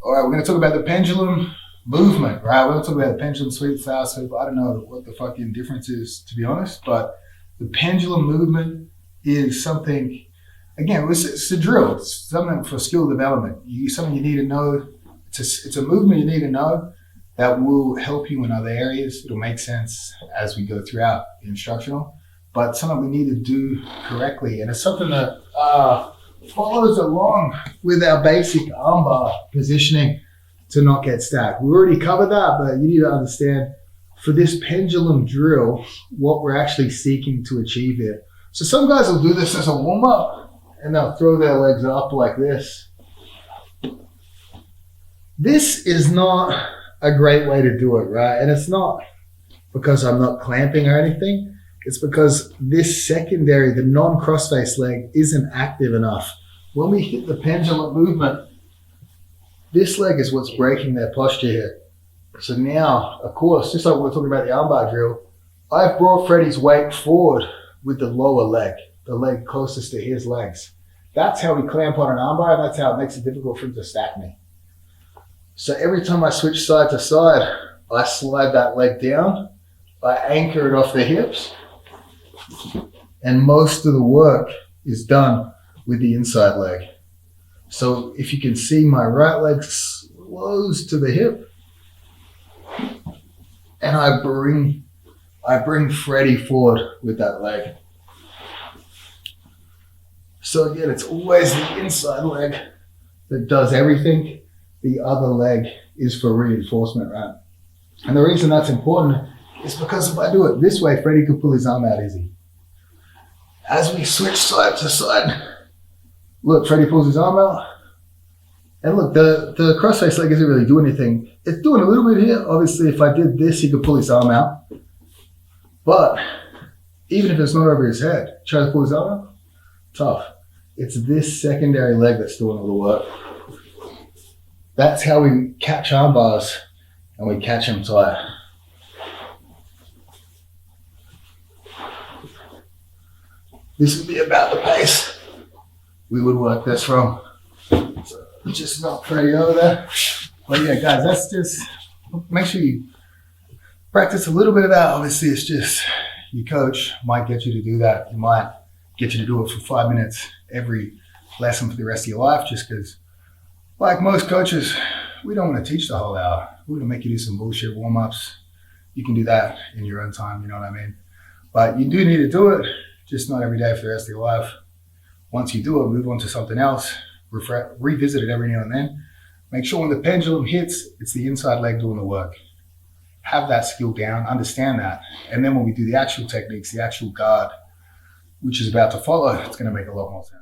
All right, we're going to talk about the pendulum movement, right? We're going to talk about the pendulum sweep, sour sweep. I don't know what the fucking difference is, to be honest, but the pendulum movement is something, again, it's a drill. It's something for skill development. Something you need to know. It's a movement you need to know that will help you in other areas. It'll make sense as we go throughout the instructional, but something we need to do correctly. And it's something that follows along with our basic armbar positioning to not get stacked. We already covered that, but you need to understand for this pendulum drill, what we're actually seeking to achieve here. So some guys will do this as a warm-up and they'll throw their legs up like this. This is not a great way to do it, right? And it's not because I'm not clamping or anything. It's because this secondary, the non-crossface leg, isn't active enough. When we hit the pendulum movement, this leg is what's breaking their posture here. So now, of course, just like we're talking about the armbar drill, I've brought Freddie's weight forward with the lower leg, the leg closest to his legs. That's how we clamp on an armbar, and that's how it makes it difficult for him to stack me. So every time I switch side to side, I slide that leg down, I anchor it off the hips, and most of the work is done with the inside leg. So if you can see, my right leg slows to the hip, and I bring Freddie forward with that leg. So again, it's always the inside leg that does everything. The other leg is for reinforcement, right? And the reason that's important is because if I do it this way, Freddie could pull his arm out easy. As we switch side to side, look, Freddie pulls his arm out. And look, the crossface leg isn't really doing anything. It's doing a little bit here. Obviously, if I did this, he could pull his arm out. But even if it's not over his head, try to pull his arm out, tough. It's this secondary leg that's doing all the work. That's how we catch arm bars and we catch them tight. This would be about the pace we would work this from. So just knock Freddie over there. But yeah, guys, that's just, make sure you practice a little bit of that. Obviously, it's just, your coach might get you to do that. He might get you to do it for 5 minutes every lesson for the rest of your life, just because, like most coaches, we don't want to teach the whole hour. We want to make you do some bullshit warm-ups. You can do that in your own time, you know what I mean? But you do need to do it, just not every day for the rest of your life. Once you do it, move on to something else. Revisit it every now and then. Make sure when the pendulum hits, it's the inside leg doing the work. Have that skill down, understand that. And then when we do the actual techniques, the actual guard, which is about to follow, it's going to make a lot more sense.